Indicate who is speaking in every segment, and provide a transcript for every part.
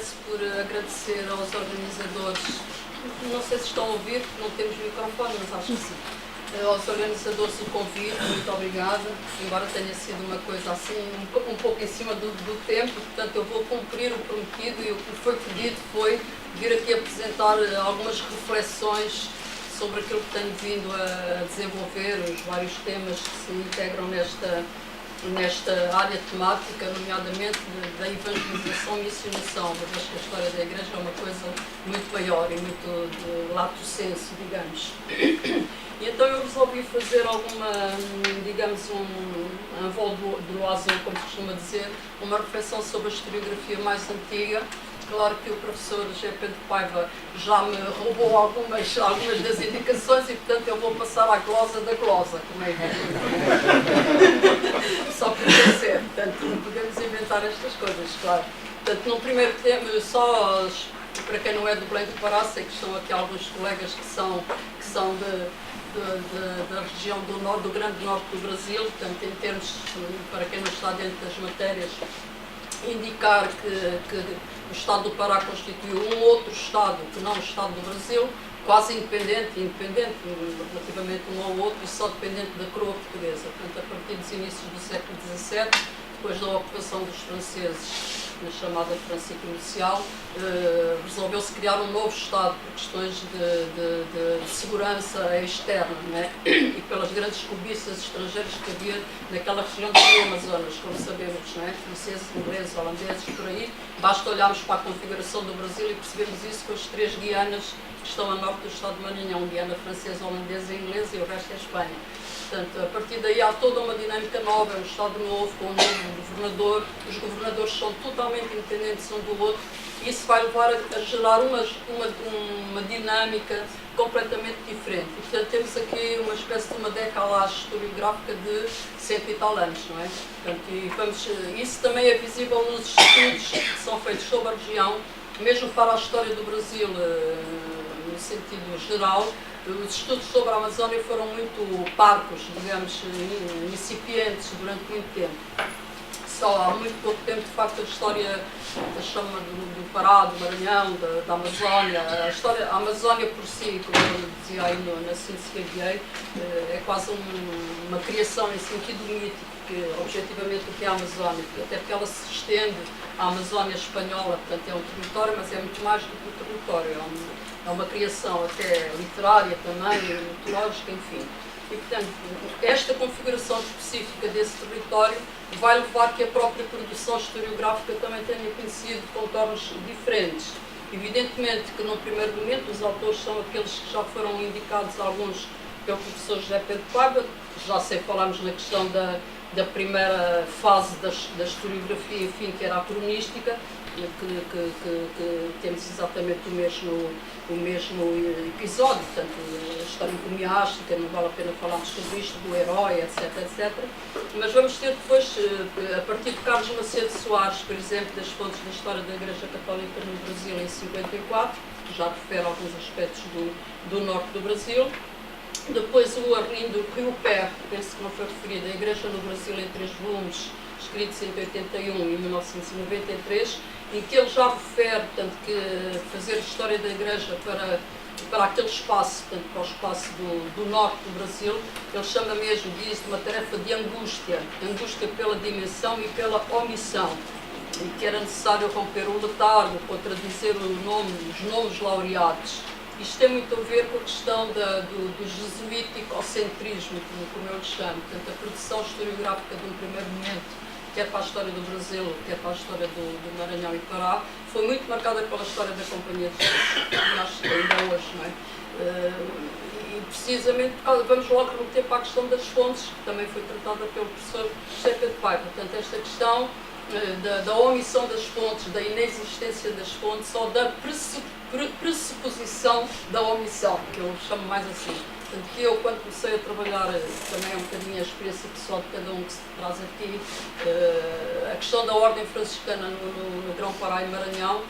Speaker 1: começo por agradecer aos organizadores, não sei se estão a ouvir, não temos microfone, mas acho que sim. Aos organizadores do convite, muito obrigada, embora tenha sido uma coisa assim, um pouco em cima do tempo, portanto eu vou cumprir o prometido e o que foi pedido foi vir aqui apresentar algumas reflexões sobre aquilo que tenho vindo a desenvolver, os vários temas que se integram nesta área temática, nomeadamente da evangelização e missionação, uma vez que a história da Igreja é uma coisa muito maior e muito de lato sensu, digamos. E então eu resolvi fazer alguma, digamos, um vol de l'oiseau, como se costuma dizer, uma reflexão sobre a historiografia mais antiga. Claro que o professor G. Pedro Paiva já me roubou algumas das indicações e, portanto, eu vou passar à glosa da glosa, como é evidente. Só por ser, portanto, não podemos inventar estas coisas, claro. Portanto, no primeiro tema, só para quem não é do Belém do Pará, sei que estão aqui alguns colegas que são da região do grande norte do Brasil, portanto, em termos, para quem não está dentro das matérias, indicar que o Estado do Pará constituiu um outro Estado que não o Estado do Brasil, quase independente relativamente um ao outro e só dependente da coroa portuguesa. Portanto, a partir dos inícios do século XVII, depois da ocupação dos franceses na chamada França comercial, resolveu-se criar um novo Estado por questões de segurança externa, né? E pelas grandes cobiças estrangeiras que havia naquela região do Amazonas, como sabemos, né? Franceses, ingleses, holandeses, por aí. Basta olharmos para a configuração do Brasil e percebermos isso com as 3 Guianas que estão a norte do Estado de Maranhão, Guiana francesa, holandesa e inglesa, e o resto é Espanha. Portanto, a partir daí há toda uma dinâmica nova, um Estado novo, com um novo governador, os governadores são totalmente independentes um do outro, e isso vai levar a gerar uma dinâmica completamente diferente. E, portanto, temos aqui uma espécie de uma decalagem historiográfica de 100 e tal anos, não é? Portanto, isso também é visível nos estudos que são feitos sobre a região, mesmo para a história do Brasil, no sentido geral. Os estudos sobre a Amazónia foram muito parcos, digamos, incipientes durante muito tempo. Só há muito pouco tempo, de facto, a história da chama do Pará, do Maranhão, da Amazónia, a Amazónia por si, como eu dizia aí na síntese que enviei, é quase uma criação em sentido mítico, que objetivamente o que é a Amazónia, até porque ela se estende à Amazónia espanhola, portanto é um território, mas é muito mais do que um território, é uma criação até literária também, mitológica, enfim. E, portanto, esta configuração específica desse território vai levar que a própria produção historiográfica também tenha conhecido contornos diferentes. Evidentemente que, num primeiro momento, os autores são aqueles que já foram indicados, alguns pelo professor José Pedro Paiva, já sei, falámos na questão da primeira fase da historiografia, enfim, que era a cronística, que temos exatamente o mesmo episódio, portanto, a história encomiástica, não vale a pena falarmos sobre isto, do herói, etc. Mas vamos ter depois, a partir de Carlos Macedo Soares, por exemplo, das fontes da história da Igreja Católica no Brasil em 54, que já refere alguns aspectos do norte do Brasil. Depois o Arlindo Riopert, penso que não foi referido, a Igreja no Brasil em 3 volumes, escritos entre 81 e 1993, em que ele já refere, portanto, que fazer história da Igreja para aquele espaço, portanto, para o espaço do norte do Brasil, ele chama mesmo disso uma tarefa de angústia pela dimensão e pela omissão, e que era necessário romper o letargo, contradizer os nomes laureados. Isto tem muito a ver com a questão do jesuítico-ocentrismo, como eu lhe chamo, portanto, a produção historiográfica de um primeiro momento, quer para a história do Brasil, quer para a história do Maranhão e Pará, foi muito marcada pela história da Companhia de Jesus, aliás, ainda hoje, não é? E precisamente, vamos logo remeter para a questão das fontes, que também foi tratada pelo professor José Pedro Paiva, portanto, esta questão da omissão das fontes, da inexistência das fontes, ou da pressuposição da omissão, que eu chamo mais assim. Portanto, que eu, quando comecei a trabalhar, também é um bocadinho a experiência pessoal de cada um que se traz aqui, a questão da ordem franciscana no Grão-Pará e Maranhão,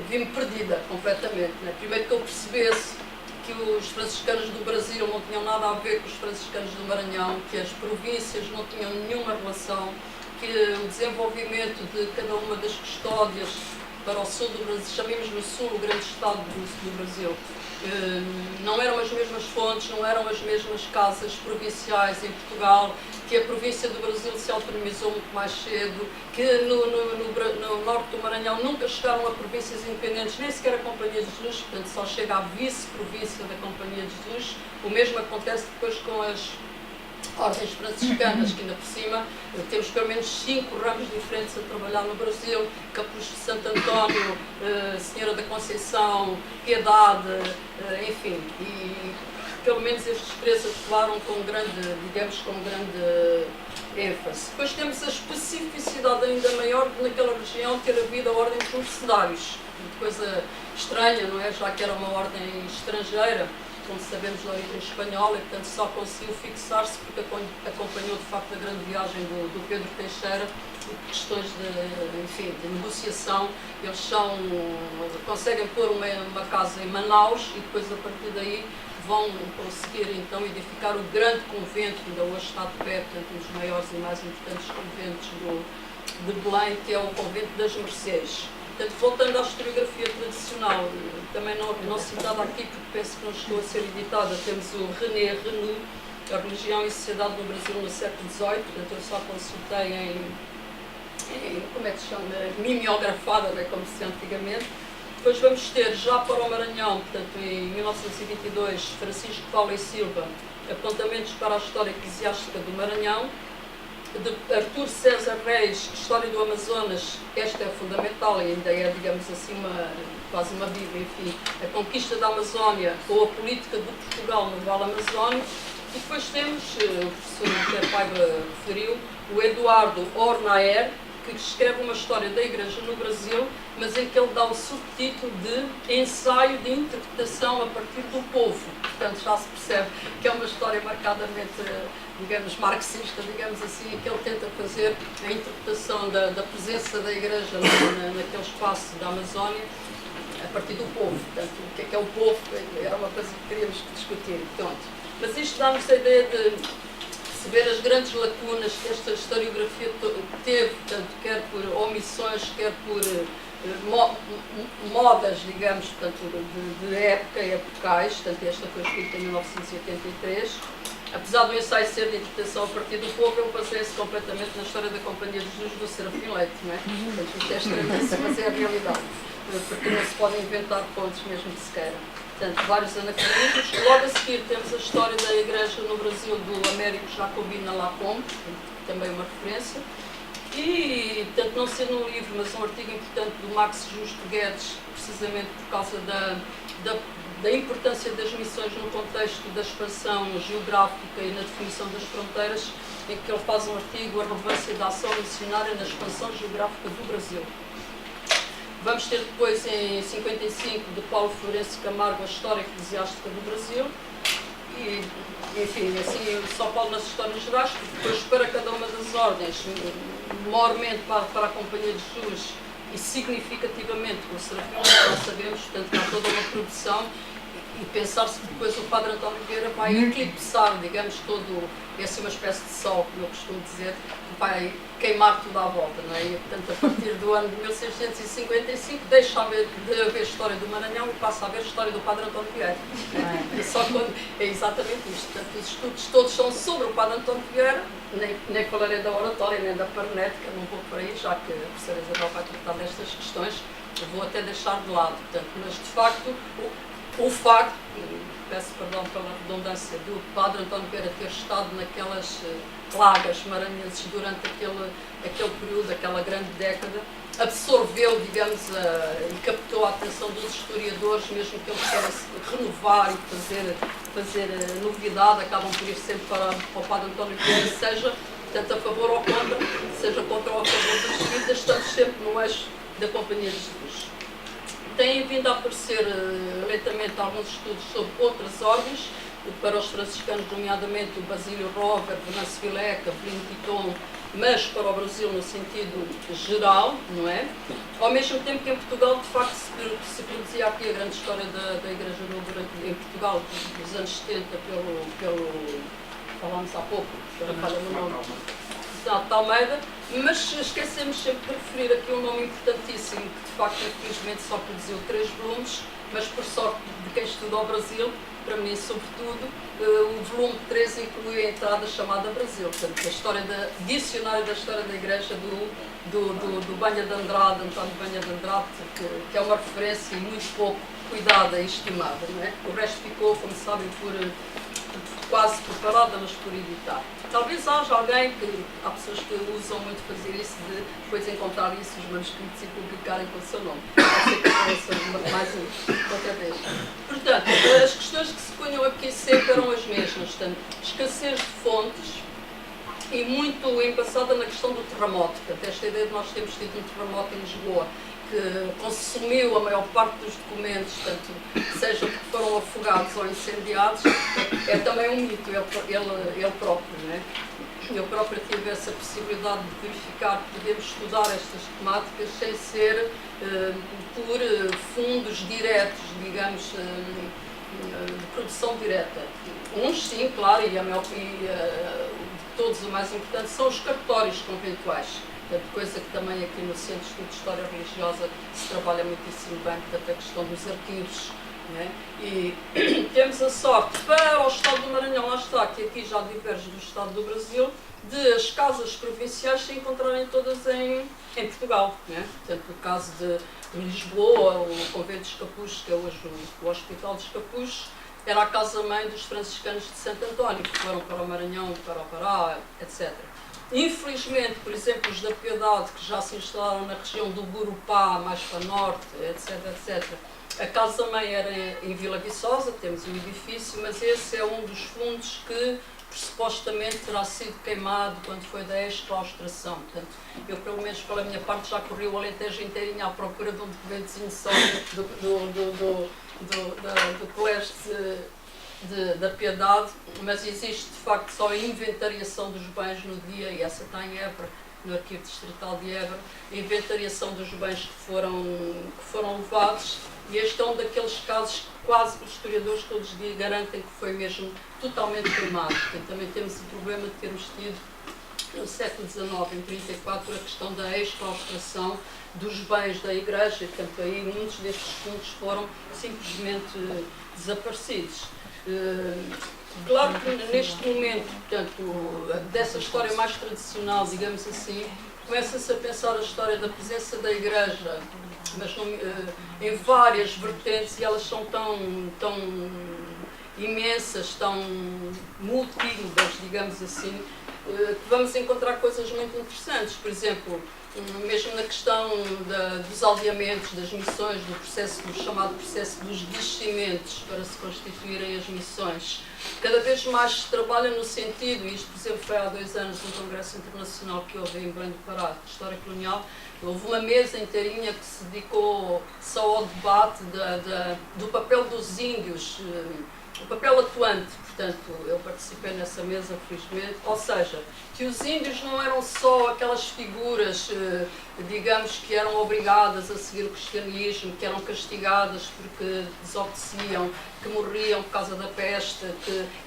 Speaker 1: vi-me perdida completamente, né? Primeiro que eu percebesse que os franciscanos do Brasil não tinham nada a ver com os franciscanos do Maranhão, que as províncias não tinham nenhuma relação, que o desenvolvimento de cada uma das custódias para o sul do Brasil, chamemos no sul o grande estado do Brasil. Não eram as mesmas fontes, não eram as mesmas casas provinciais em Portugal, que a província do Brasil se autonomizou muito mais cedo, que no norte do Maranhão nunca chegaram a províncias independentes, nem sequer a Companhia de Jesus, portanto só chega à vice-província da Companhia de Jesus. O mesmo acontece depois com as ordens franciscanas, que ainda por cima temos pelo menos 5 ramos diferentes a trabalhar no Brasil: Capuz de Santo António, Senhora da Conceição, Piedade, enfim, e pelo menos estes 3 atuaram com grande, digamos, com grande ênfase. Depois temos a especificidade ainda maior de naquela região ter havido a ordem de mercedários, coisa estranha, não é? Já que era uma ordem estrangeira, como sabemos, de origem espanhola, e portanto só conseguiu fixar-se porque acompanhou de facto a grande viagem do Pedro Teixeira, por questões de negociação. Eles conseguem pôr uma casa em Manaus e depois a partir daí vão conseguir então edificar o grande convento, que ainda hoje está de pé, portanto um dos maiores e mais importantes conventos de Belém, que é o convento das Mercês. Portanto, voltando à historiografia tradicional, também não citada aqui porque penso que não chegou a ser editada, temos o René Renoux, a religião e sociedade no Brasil no século XVIII, portanto eu só consultei em como é que se chama, mimeografada, né, como se dizia antigamente. Depois vamos ter já para o Maranhão, portanto em 1922, Francisco Paulo e Silva, Apontamentos para a História Eclesiástica do Maranhão. De Artur César Reis, História do Amazonas, esta é fundamental e ainda é, digamos assim, quase uma bíblia, enfim, a conquista da Amazónia ou a política de Portugal no Vale Amazónico. E depois temos, o professor José Paiva referiu, o Eduardo Ornaer, que escreve uma história da Igreja no Brasil, mas em que ele dá o subtítulo de Ensaio de Interpretação a partir do Povo. Portanto, já se percebe que é uma história marcadamente, digamos, marxista, digamos assim, em que ele tenta fazer a interpretação da presença da Igreja naquele espaço da Amazónia a partir do povo. Portanto, o que é o povo? Era uma coisa que queríamos discutir. Pronto. Mas isto dá-nos a ideia de perceber as grandes lacunas que esta historiografia teve, tanto quer por omissões, quer por modas, digamos, portanto, de época, epocais. Portanto, esta foi escrita em 1983. Apesar do ensaio ser de interpretação a partir do povo, ele baseia-se completamente na história da Companhia de Jesus do Serafim Leite, não é? Portanto, isto é estranhíssimo, mas é a realidade, porque não se podem inventar pontos mesmo que se queira. Portanto, vários anacronismos. Logo a seguir temos a história da Igreja no Brasil do Américo Jacobina Lacombe, também uma referência. E, portanto, não sendo um livro, mas um artigo importante do Max Justo Guedes, precisamente por causa da importância das missões no contexto da expansão geográfica e na definição das fronteiras, em que ele faz um artigo, a relevância da ação missionária na expansão geográfica do Brasil. Vamos ter depois, em 55, de Paulo Florencio Camargo, a História Eclesiástica do Brasil. E, enfim, assim, São Paulo nas Histórias Gerais, depois para cada uma das ordens, maiormente para a Companhia de Jesus e significativamente com o Serafim, nós sabemos, portanto, há toda uma produção e pensar-se que depois o Padre António Vieira vai eclipsar, digamos, todo, é assim uma espécie de sol, como eu costumo dizer, que vai queimar tudo à volta, não é? E, portanto, a partir do ano de 1655 deixa de haver história do Maranhão e passa a haver história do Padre António Vieira. E só quando, é exatamente isto. Portanto, os estudos todos são sobre o Padre António Vieira, nem falarei da oratória, nem da parenética, não vou por aí, já que a professora Isabel vai tratar destas questões, eu vou até deixar de lado. Portanto, mas, de facto, o facto, peço perdão pela redundância, do Padre António Vieira ter estado naquelas plagas maranhenses durante aquele período, aquela grande década, absorveu, digamos, e captou a atenção dos historiadores, mesmo que eles querem renovar e fazer novidade, acabam por ir sempre para o Padre António Vieira, seja tanto a favor ou contra, seja contra ou a favor das vidas, estamos sempre no eixo da Companhia de Jesus. Têm vindo a aparecer lentamente alguns estudos sobre outras ordens, para os franciscanos, nomeadamente o Basílio Rover, Venâncio Vileca, Plínio Piton, mas para o Brasil no sentido geral, não é? Ao mesmo tempo que em Portugal, de facto, se produzia aqui a grande história da Igreja em Portugal, dos anos 70, falámos há pouco, Universidade de Almeida, mas esquecemos sempre de referir aqui um nome importantíssimo, que de facto infelizmente só produziu 3 volumes, mas por sorte de quem estuda o Brasil, para mim sobretudo, o volume 3 inclui a entrada chamada Brasil, portanto, a história dicionário da história da Igreja do Banha de Andrade, António Banha de Andrade, que é uma referência muito pouco cuidada e estimada, não é? O resto ficou, como sabem, quase preparada, mas por editar. Talvez haja alguém há pessoas que usam muito fazer isso, de depois encontrar isso, os manuscritos e publicarem com o seu nome. Pode ser que apareça mais outra vez. Portanto, as questões que se punham aqui sempre eram as mesmas. Portanto, escassez de fontes e muito embaçada na questão do terremoto. Portanto, esta ideia de nós termos tido um terremoto em Lisboa, que consumiu a maior parte dos documentos, tanto seja porque foram afogados ou incendiados, é também um mito, ele próprio, não é? Eu própria tive essa possibilidade de verificar que podemos estudar estas temáticas sem ser por fundos diretos, digamos, de produção direta. Uns sim, claro, e todos o mais importante são os cartórios conventuais. Coisa que também aqui no Centro de Estudo de História Religiosa se trabalha muitíssimo bem, portanto, a questão dos arquivos. Né? E temos a sorte, para o Estado do Maranhão, lá está, que aqui já diverge do Estado do Brasil, de as casas provinciais se encontrarem todas em Portugal. Né? Portanto, o caso de Lisboa, o Convento dos Capuchos, que é hoje o Hospital dos Capuchos, era a casa-mãe dos franciscanos de Santo António, que foram para o Maranhão, para o Pará, etc. Infelizmente, por exemplo, os da Piedade, que já se instalaram na região do Gurupá, mais para norte, etc., etc., a casa-mãe era em Vila Viçosa, temos um edifício, mas esse é um dos fundos que supostamente terá sido queimado quando foi da exclaustração. Portanto, eu, pelo menos pela minha parte, já corri o Alentejo inteirinho à procura de um documentozinho só do Colégio da Piedade, mas existe de facto só a inventariação dos bens no dia, e essa está em Évora, no Arquivo Distrital de Évora, a inventariação dos bens que foram levados, e este é um daqueles casos que quase os historiadores todos os dias garantem que foi mesmo totalmente queimado. Portanto, também temos o problema de termos tido no século XIX, em 1934, a questão da exclaustração dos bens da Igreja, e portanto aí muitos destes fundos foram simplesmente desaparecidos. Claro que neste momento, portanto, dessa história mais tradicional, digamos assim, começa-se a pensar a história da presença da Igreja, mas em várias vertentes, e elas são tão imensas, tão multívoras, digamos assim, que vamos encontrar coisas muito interessantes. Por exemplo, mesmo na questão dos aldeamentos, das missões, do chamado processo dos descimentos para se constituírem as missões. Cada vez mais se trabalha no sentido, e isto, por exemplo, foi há 2 anos no Congresso Internacional que houve em Belém do Pará, de História Colonial, houve uma mesa inteirinha que se dedicou só ao debate do papel dos índios, o papel atuante. Portanto, eu participei nessa mesa, felizmente, ou seja, que os índios não eram só aquelas figuras, digamos, que eram obrigadas a seguir o cristianismo, que eram castigadas porque desobedeciam, que morriam por causa da peste,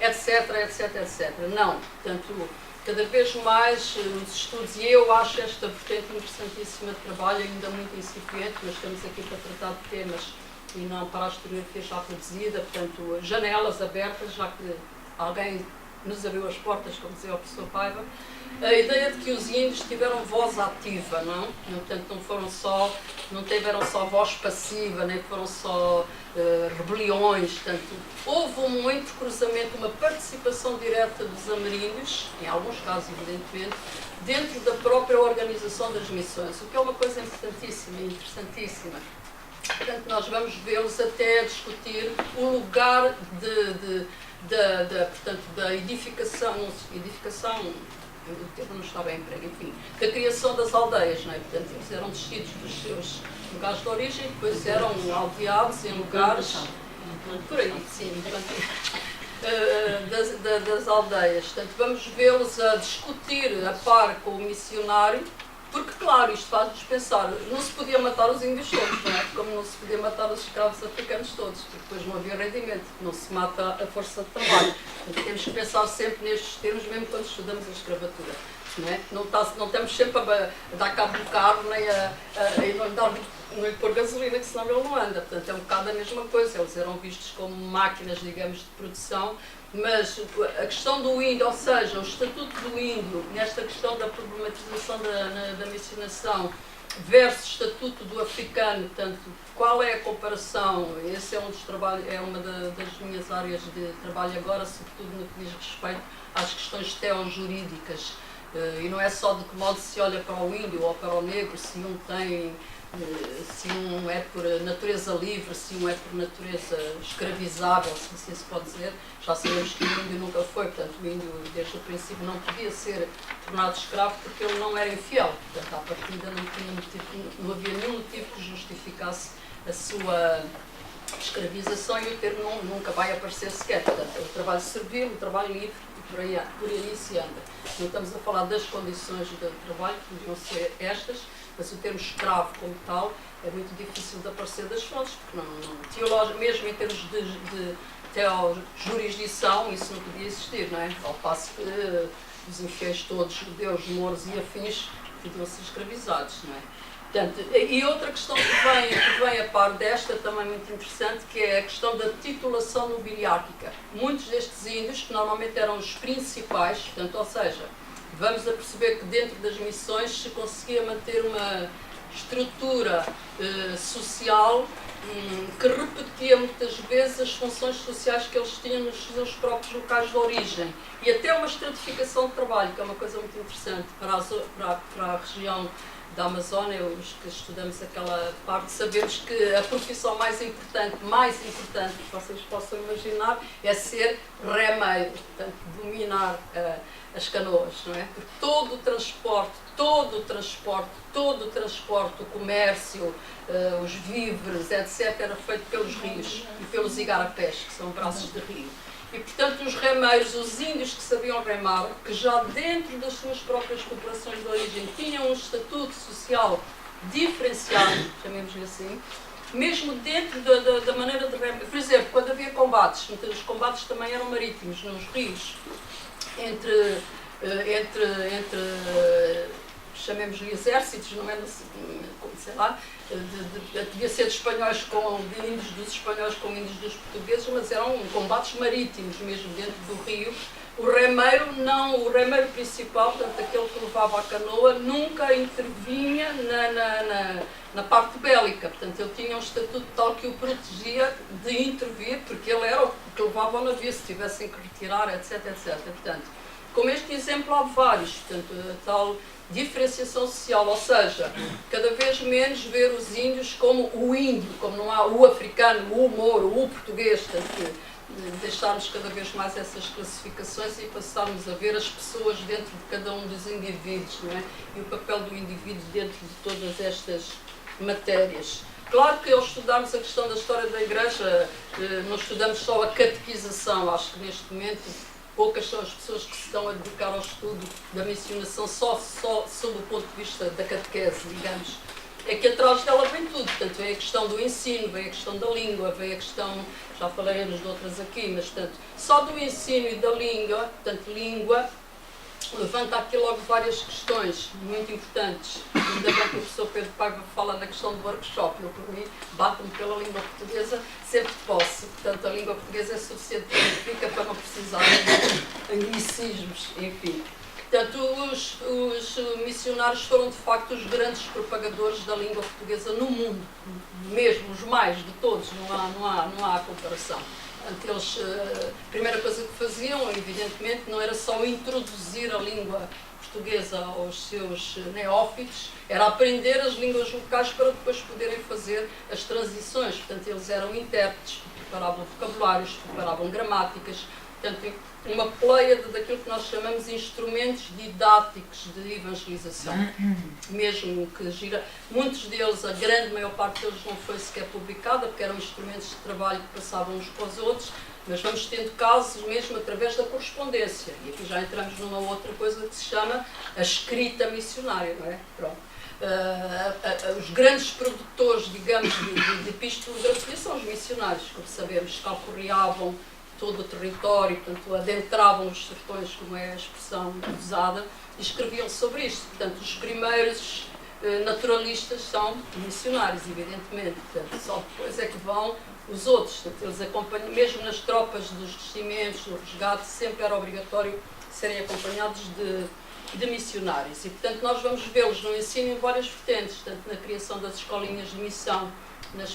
Speaker 1: etc, etc, etc. Não, portanto, cada vez mais os estudos, e eu acho esta vertente interessantíssima de trabalho, ainda muito incipiente, mas estamos aqui para tratar de temas e não para a historiografia já produzida, portanto, janelas abertas, já que alguém nos abriu as portas, como dizia o professor Paiva, a ideia de que os índios tiveram voz ativa, não? Portanto, não tiveram só voz passiva, nem foram só rebeliões, portanto, houve muito cruzamento, uma participação direta dos ameríndios, em alguns casos, evidentemente, dentro da própria organização das missões, o que é uma coisa importantíssima e interessantíssima. Portanto, nós vamos vê-los até discutir o lugar portanto, da edificação, o termo não está bem emprego, enfim, da criação das aldeias, não é? Portanto, eles eram descidos dos seus lugares de origem, depois eram aldeados em lugares, por aí, sim, das aldeias. Portanto, vamos vê-los a discutir a par com o missionário, porque, claro, isto faz-nos pensar, não se podia matar os índios todos, não é? Como não se podia matar os escravos africanos todos, porque depois não havia rendimento, não se mata a força de trabalho. Portanto, temos que pensar sempre nestes termos, mesmo quando estudamos a escravatura. não é? Não estamos sempre a dar cabo do carro, nem não lhe pôr gasolina, que senão ele não anda. Portanto, é um bocado a mesma coisa. Eles eram vistos como máquinas, digamos, de produção, mas a questão do índio, ou seja, o estatuto do índio, nesta questão da problematização da miscigenação, versus estatuto do africano, portanto, qual é a comparação? Esse é um dos trabalhos, é uma das minhas áreas de trabalho agora, sobretudo no que diz respeito às questões teojurídicas. E não é só de que modo se olha para o índio ou para o negro, se um é por natureza livre, se um é por natureza escravizável, se assim se pode dizer. Já sabemos que o índio nunca foi, portanto o índio desde o princípio não podia ser tornado escravo porque ele não era infiel. Portanto, à partida não havia nenhum motivo que justificasse a sua escravização e o termo nunca vai aparecer sequer. Portanto, é o trabalho servil, o trabalho livre e por aí se anda. Não estamos a falar das condições de trabalho, que podiam ser estas, mas o termo escravo como tal é muito difícil de aparecer das fontes, porque teológico, mesmo em termos de teojurisdição, isso não podia existir, não é? Ao passo que os infiéis todos, judeus, mouros e afins, podiam ser escravizados, não é? Portanto, e outra questão que vem a par desta, também muito interessante, que é a questão da titulação nobiliárquica. Muitos destes índios, que normalmente eram os principais, portanto, ou seja, vamos a perceber que dentro das missões se conseguia manter uma estrutura social que repetia muitas vezes as funções sociais que eles tinham nos seus próprios locais de origem. E até uma estratificação de trabalho, que é uma coisa muito interessante para a região da Amazónia, os que estudamos aquela parte, sabemos que a profissão mais importante que vocês possam imaginar, é ser remeiro, portanto, dominar as canoas, não é? Porque todo o transporte, o comércio, os víveres, etc., era feito pelos rios e pelos igarapés, que são braços de rio. E, portanto, os remeiros, os índios que sabiam remar, que já dentro das suas próprias populações de origem tinham um estatuto social diferenciado, chamemos-lhe assim, mesmo dentro da maneira de remar. Por exemplo, quando havia combates, os combates também eram marítimos, nos rios, entre chamemos-lhe exércitos, não é, sei lá, devia ser de espanhóis de índios dos espanhóis com índios dos portugueses, mas eram combates marítimos mesmo dentro do rio. O remeiro principal, portanto aquele que levava a canoa, nunca intervinha na parte bélica, portanto ele tinha um estatuto tal que o protegia de intervir, porque ele era o que levava o navio, se tivessem que retirar, etc, etc. Portanto, como este exemplo há vários, portanto, a tal diferenciação social, ou seja, cada vez menos ver os índios como o índio, como não há o africano, o mouro, o português, portanto, deixarmos cada vez mais essas classificações e passarmos a ver as pessoas dentro de cada um dos indivíduos, não é? E o papel do indivíduo dentro de todas estas matérias. Claro que ao estudarmos a questão da história da Igreja, não estudamos só a catequização, acho que neste momento poucas são as pessoas que se estão a dedicar ao estudo da missionação só sob o ponto de vista da catequese, digamos. É que atrás dela vem tudo, portanto, vem a questão do ensino, vem a questão da língua, vem a questão, já falaremos de outras aqui, mas, portanto, só do ensino e da língua, portanto, língua, levanta aqui logo várias questões muito importantes. Ainda bem que o professor Pedro Paiva fala na questão do workshop. Eu, por mim, bato-me pela língua portuguesa sempre que posso. Portanto, a língua portuguesa é suficientemente rica para não precisar de anglicismos, enfim. Portanto, os missionários foram, de facto, os grandes propagadores da língua portuguesa no mundo. Mesmo os mais de todos, não há comparação. Eles, a primeira coisa que faziam, evidentemente, não era só introduzir a língua portuguesa aos seus neófitos, era aprender as línguas locais para depois poderem fazer as transições. Portanto, eles eram intérpretes, preparavam vocabulários, preparavam gramáticas, portanto, uma pleiade daquilo que nós chamamos de instrumentos didáticos de evangelização. Mesmo que gira, muitos deles, a grande maior parte deles não foi sequer publicada, porque eram instrumentos de trabalho que passavam uns para os outros, mas vamos tendo casos mesmo através da correspondência. E aqui já entramos numa outra coisa que se chama a escrita missionária, não é? Pronto. Os grandes produtores, digamos, de epistolografia são os missionários, como sabemos, calcorreavam todo o território, portanto, adentravam os sertões, como é a expressão usada, e escreviam sobre isto. Portanto, os primeiros naturalistas são missionários, evidentemente, portanto, só depois é que vão os outros. Portanto, eles acompanham, mesmo nas tropas dos descimentos, do resgate, sempre era obrigatório serem acompanhados de missionários. E, portanto, nós vamos vê-los no ensino em várias vertentes, tanto na criação das escolinhas de missão, nas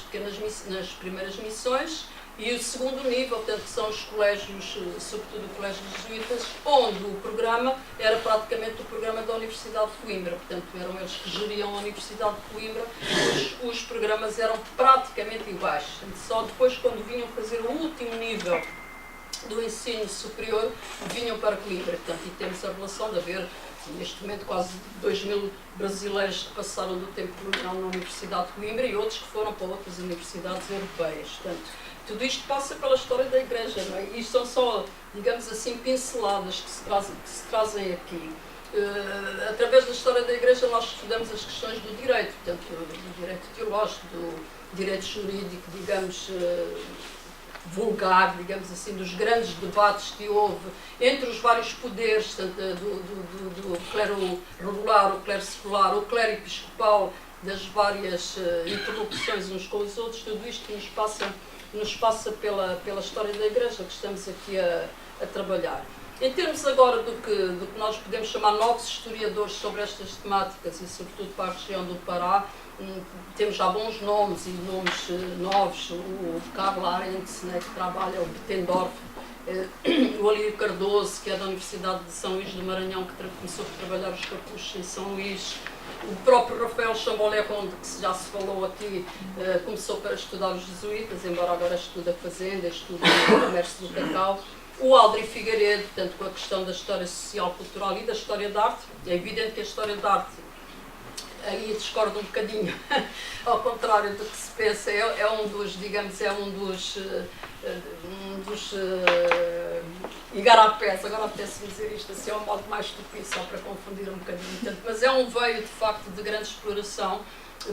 Speaker 1: primeiras missões, e o segundo nível, portanto, que são os colégios, sobretudo o colégio jesuítas, onde o programa era praticamente o programa da Universidade de Coimbra. Portanto, eram eles que geriam a Universidade de Coimbra, os programas eram praticamente iguais. Portanto, só depois, quando vinham fazer o último nível do ensino superior, vinham para Coimbra. Portanto, e temos a relação de haver, neste momento, quase 2.000 brasileiros que passaram do tempo colonial na Universidade de Coimbra e outros que foram para outras universidades europeias. Portanto, tudo isto passa pela história da Igreja, não é? E isto são só, digamos assim, pinceladas que se trazem aqui. Através da história da Igreja nós estudamos as questões do direito, portanto, do direito teológico, do direito jurídico, digamos, vulgar, digamos assim, dos grandes debates que houve entre os vários poderes, tanto do clero regular, o clero secular, o clero episcopal, das várias interlocuções uns com os outros. Tudo isto nos passa pela história da Igreja que estamos aqui a trabalhar. Em termos agora do que nós podemos chamar novos historiadores sobre estas temáticas e sobretudo para a região do Pará, temos já bons nomes e nomes novos, o Karl Arendt, né, que trabalha, o Bettendorf, o Alírio Cardoso, que é da Universidade de São Luís do Maranhão, que começou a trabalhar os capuchos em São Luís, o próprio Rafael Chambolet-Ronde, que já se falou aqui, começou para estudar os jesuítas, embora agora estuda fazenda, estuda o comércio do cacau. O Aldrin Figueiredo, portanto, com a questão da história social, cultural e da história da arte. É evidente que a história da arte aí discorda um bocadinho, ao contrário do que se pensa, é um dos, digamos, igarapés, agora apetece dizer isto assim, é um modo mais estúpido, só para confundir um bocadinho, portanto, mas é um veio de facto de grande exploração,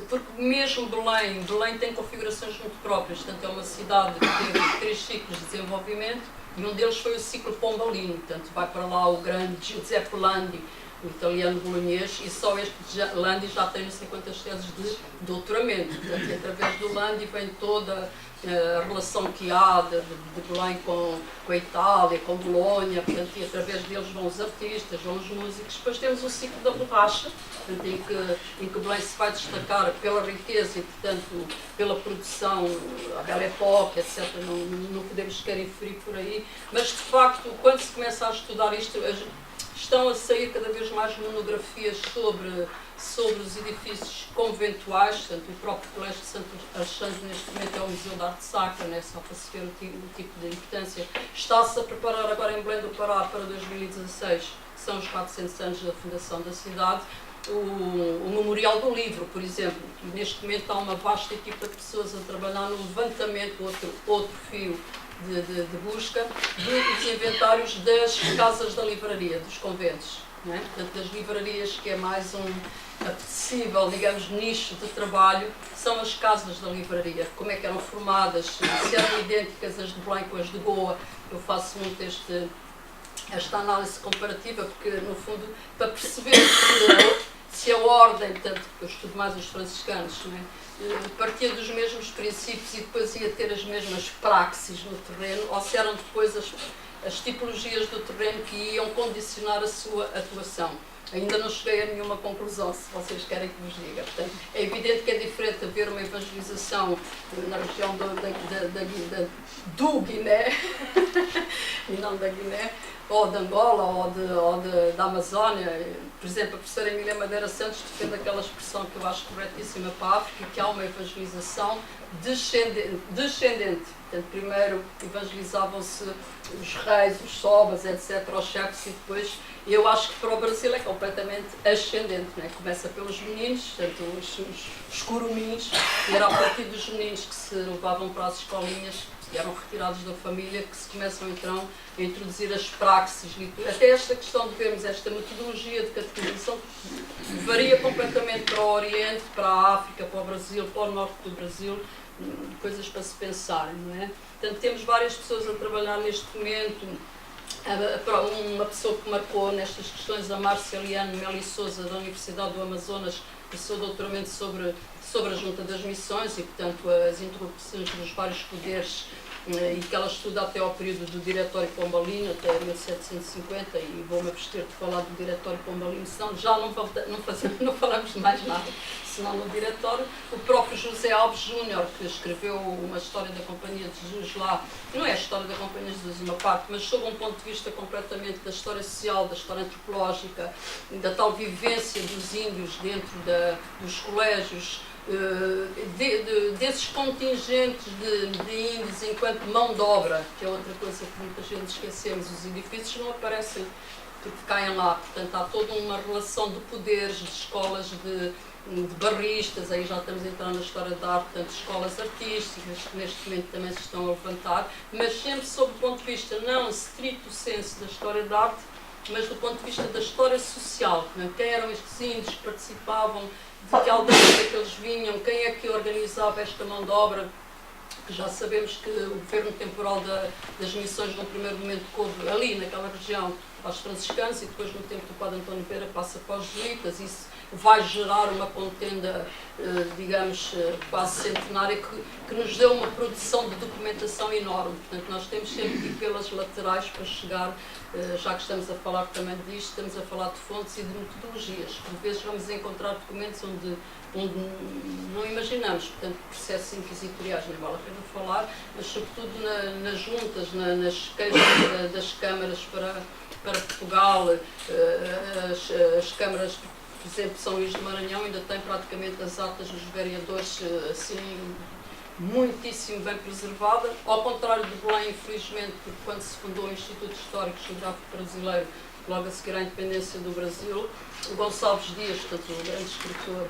Speaker 1: porque mesmo Belém tem configurações muito próprias, portanto é uma cidade que teve 3 ciclos de desenvolvimento, e um deles foi o ciclo pombalino, portanto vai para lá o grande Giuseppe Landi, o italiano bolonhês, e só este Landi já tem 50 teses de doutoramento. Portanto, e através do Landi vem toda a relação que há de Belém com a Itália, com Bolonha, portanto, e através deles vão os artistas, vão os músicos. Depois temos o ciclo da borracha, portanto, em que Belém se vai destacar pela riqueza e, portanto, pela produção, a Belle Époque, etc. Não podemos sequer inferir por aí, mas de facto, quando se começa a estudar isto, estão a sair cada vez mais monografias sobre os edifícios conventuais, portanto, o próprio Colégio de Santo Alexandre neste momento é o Museu da Arte Sacra, né, só para se ver o tipo de importância. Está-se a preparar agora em Belém do Pará para 2016, que são os 400 anos da fundação da cidade, o Memorial do Livro, por exemplo. Neste momento há uma vasta equipa de pessoas a trabalhar no levantamento, outro fio de busca dos inventários das casas da livraria, dos conventos, não é? Portanto, das livrarias, que é mais um apetecível, digamos, nicho de trabalho, são as casas da livraria, como é que eram formadas, se eram idênticas as de Belém com as de Goa. Eu faço muito esta análise comparativa, porque, no fundo, para perceber se a ordem, portanto, eu estudo mais os franciscanos, não é? Partia dos mesmos princípios e depois ia ter as mesmas praxis no terreno, ou se eram depois as tipologias do terreno que iam condicionar a sua atuação. Ainda não cheguei a nenhuma conclusão, se vocês querem que vos diga. Portanto, é evidente que é diferente haver uma evangelização na região do Guiné, e não da Guiné, ou de Angola, ou da Amazónia. Por exemplo, a professora Emília Madeira Santos defende aquela expressão que eu acho corretíssima para a África, que há uma evangelização descendente. Portanto, primeiro evangelizavam-se os reis, os sobas, etc., os chefes, e depois, eu acho que para o Brasil é completamente ascendente, né? Começa pelos meninos, portanto, os curumins, e era a partir dos meninos que se levavam para as escolinhas, que eram retirados da família, que se começam então a introduzir as praxes, até esta questão de vermos esta metodologia de catequização que varia completamente para o Oriente, para a África, para o Brasil, para o Norte do Brasil, coisas para se pensarem, não é? Portanto, temos várias pessoas a trabalhar neste momento. Uma pessoa que marcou nestas questões, a Márcia Liane Meli Souza, da Universidade do Amazonas, o seu doutoramento sobre a Junta das Missões e, portanto, as interrupções dos vários poderes, e que ela estuda até ao período do Diretório Pombalino, até 1750, e vou-me abster de falar do Diretório Pombalino, senão já não falamos de mais nada, senão no Diretório. O próprio José Alves Júnior, que escreveu uma história da Companhia de Jesus lá, não é a história da Companhia de Jesus uma parte, mas sob um ponto de vista completamente da história social, da história antropológica, da tal vivência dos índios dentro dos colégios, desses contingentes de índios enquanto mão de obra, que é outra coisa que muitas vezes esquecemos. Os edifícios não aparecem porque caem lá, portanto há toda uma relação de poderes, de escolas de barristas, aí já estamos a entrar na história da arte, portanto escolas artísticas que neste momento também se estão a levantar, mas sempre sob o ponto de vista não stricto senso da história da arte, mas do ponto de vista da história social, né? Quem eram estes índios que participavam, de que aldeias é que eles vinham, quem é que organizava esta mão de obra, que já sabemos que o governo temporal das missões, no primeiro momento, coube ali, naquela região, aos franciscanos, e depois, no tempo do Padre António Pereira, passa para os jesuítas. Isso vai gerar uma contenda, digamos, quase centenária, que nos deu uma produção de documentação enorme. Portanto, nós temos sempre que ir pelas laterais para chegar, já que estamos a falar também disto, estamos a falar de fontes e de metodologias. Por vezes vamos encontrar documentos onde não imaginamos, portanto, processos inquisitoriais, nem vale a pena falar, mas sobretudo nas juntas, nas queixas das câmaras para Portugal, as câmaras, por exemplo, São Luís do Maranhão ainda tem praticamente as atas dos vereadores assim muitíssimo bem preservada, ao contrário de Belém, infelizmente, porque quando se fundou o Instituto Histórico Geográfico Brasileiro, logo a seguir à independência do Brasil, o Gonçalves Dias, portanto, o grande escritor,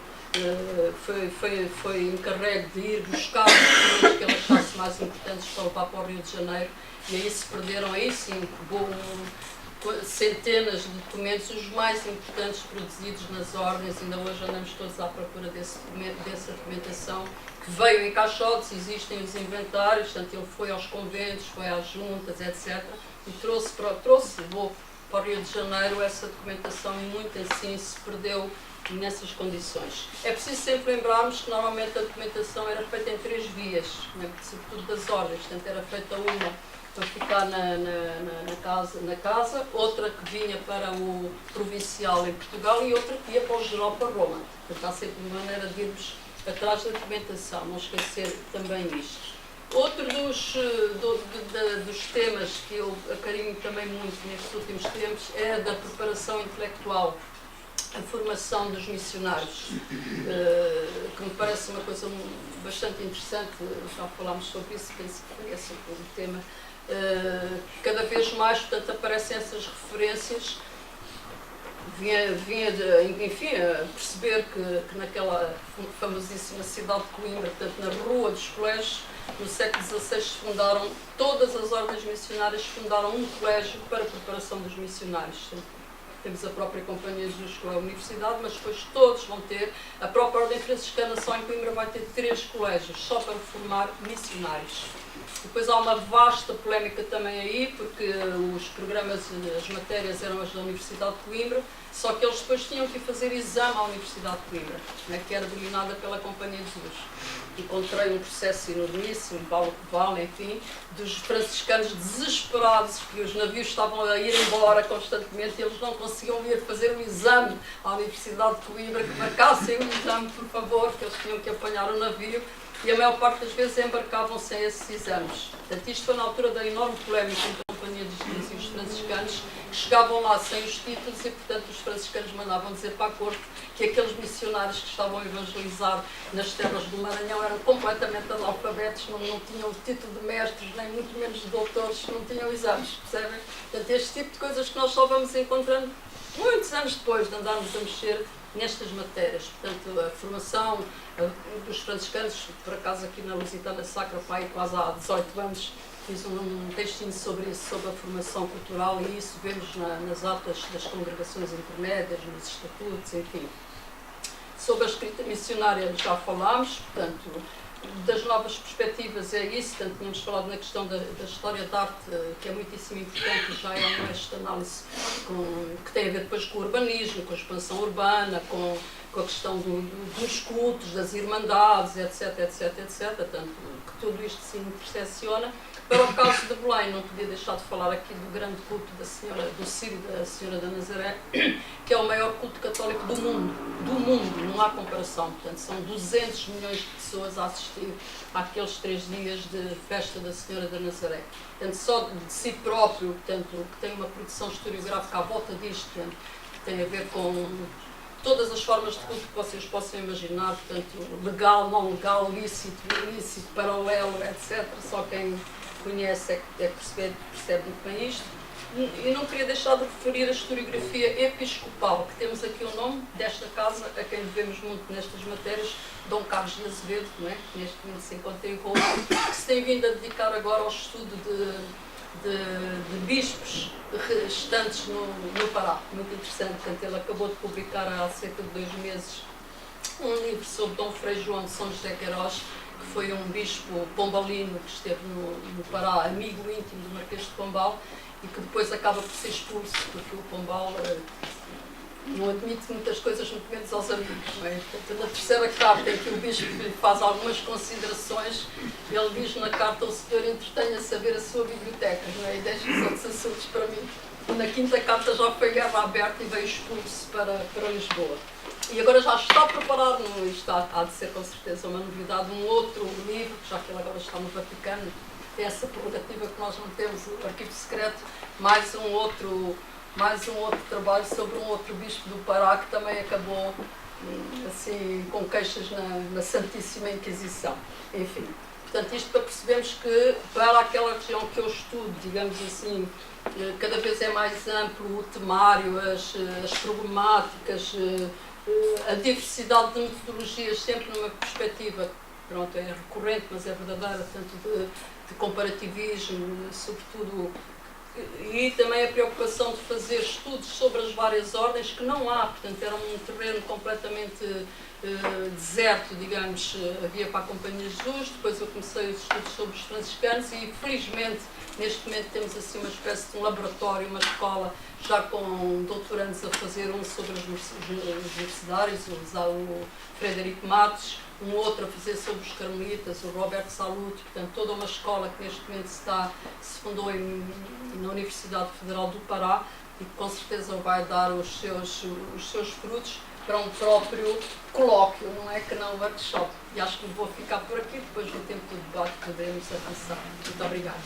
Speaker 1: foi encarregue de ir buscar os documentos que ele achasse mais importantes para levar para o Rio de Janeiro, e aí se perderam, aí sim, centenas de documentos, os mais importantes produzidos nas ordens. Ainda hoje andamos todos à procura dessa documentação, que veio em caixotes, existem os inventários, portanto ele foi aos conventos, foi às juntas, etc. E levou para o Rio de Janeiro essa documentação, e muito assim se perdeu nessas condições. É preciso sempre lembrarmos que normalmente a documentação era feita em 3 vias, né? Sobretudo das ordens, portanto era feita uma para ficar na casa, outra que vinha para o provincial em Portugal e outra que ia para o geral, para Roma. Portanto, há sempre uma maneira de irmos atrás da documentação, não esquecer também isto. Outro dos temas que eu acarinho também muito nestes últimos tempos é da preparação intelectual, a formação dos missionários, que me parece uma coisa bastante interessante. Já falámos sobre isso, penso que foi esse o tema. Cada vez mais, portanto, aparecem essas referências. Vinha a perceber que naquela famosíssima cidade de Coimbra, portanto, na rua dos colégios, no século XVI fundaram, todas as ordens missionárias fundaram um colégio para a preparação dos missionários. Temos a própria Companhia de Jesus, que é a universidade, mas depois todos vão ter, a própria ordem franciscana só em Coimbra vai ter 3 colégios, só para formar missionários. Depois há uma vasta polémica também aí, porque os programas, as matérias eram as da Universidade de Coimbra, só que eles depois tinham que fazer exame à Universidade de Coimbra, né, que era dominada pela Companhia de Jesus. Encontrei um processo enormíssimo, vale o que vale, enfim, dos franciscanos desesperados, que os navios estavam a ir embora constantemente e eles não conseguiam ir fazer o exame à Universidade de Coimbra, que marcassem o exame, por favor, que eles tinham que apanhar o navio. E a maior parte das vezes embarcavam sem esses exames. Portanto, isto foi na altura da enorme polémica entre a Companhia de Jesus e os franciscanos, que chegavam lá sem os títulos e, portanto, os franciscanos mandavam dizer para a corte que aqueles missionários que estavam a evangelizar nas terras do Maranhão eram completamente analfabetos, não tinham o título de mestres, nem muito menos de doutores, não tinham exames, percebem? Portanto, este tipo de coisas que nós só vamos encontrando muitos anos depois de andarmos a mexer nestas matérias. Portanto, a formação dos franciscanos, por acaso aqui na Lusitana Sacra, pai, quase há 18 anos, fiz um textinho sobre isso, sobre a formação cultural, e isso vemos nas atas das congregações intermédias, nos estatutos, enfim. Sobre a escrita missionária já falámos, portanto, das novas perspectivas é isso, tanto tínhamos falado na questão da história da arte, que é muitíssimo importante, e já é um eixo de análise que tem a ver depois com o urbanismo, com a expansão urbana, com a questão dos cultos, das irmandades, etc, etc, etc, tanto que tudo isto se intersecciona. Para o caso de Belém, não podia deixar de falar aqui do grande culto do Círio da Senhora da Nazaré, que é o maior culto católico do mundo, não há comparação. Portanto, são 200 milhões de pessoas a assistir àqueles 3 dias de festa da Senhora da Nazaré. Portanto, só de si próprio, portanto, que tem uma produção historiográfica à volta disto, portanto, que tem a ver com todas as formas de culto que vocês possam imaginar, portanto, legal, não legal, lícito, ilícito, paralelo, etc. Só quem conhece é que percebe muito bem isto. E não queria deixar de referir a historiografia episcopal, que temos aqui o nome desta casa, a quem devemos muito nestas matérias, Dom Carlos de Azevedo, não é? Que neste momento se encontra em Roma, que se tem vindo a dedicar agora ao estudo de bispos restantes no Pará. Muito interessante. Portanto, ele acabou de publicar há cerca de 2 meses um livro sobre Dom Frei João de São José Queiroz, que foi um bispo pombalino que esteve no Pará, amigo íntimo do Marquês de Pombal, e que depois acaba por ser expulso, porque o Pombal não admite muitas coisas, muito menos aos amigos. Não é? Portanto, na terceira carta, em que o bispo lhe faz algumas considerações, ele diz na carta: o senhor entretenha-se a ver a sua biblioteca, não é? E deixa os outros assuntos para mim. Na quinta carta já foi guerra aberta e veio expulso para Lisboa. E agora já está preparado, isto há de ser com certeza uma novidade, um outro livro, já que ele agora está no Vaticano, tem essa prerrogativa que nós não temos, o arquivo secreto, mais um outro trabalho sobre um outro bispo do Pará que também acabou assim, com queixas na Santíssima Inquisição. Enfim, portanto, isto para percebermos que para aquela região que eu estudo, digamos assim, cada vez é mais amplo o temário, as problemáticas, a diversidade de metodologias, sempre numa perspectiva, pronto, é recorrente, mas é verdadeira, tanto de comparativismo, sobretudo, e também a preocupação de fazer estudos sobre as várias ordens, que não há, portanto, era um terreno completamente deserto, digamos, havia para a Companhia de Jesus. Depois eu comecei os estudos sobre os franciscanos e, felizmente, neste momento temos assim uma espécie de um laboratório, uma escola, já com doutorandos a fazer um sobre os universitários, o Frederico Matos, um outro a fazer sobre os carmelitas, o Roberto Salute, portanto, toda uma escola que neste momento se fundou na Universidade Federal do Pará e que com certeza vai dar os seus frutos para um próprio colóquio, não é que não um workshop. E acho que vou ficar por aqui, depois no tempo do debate podemos avançar. Muito obrigada.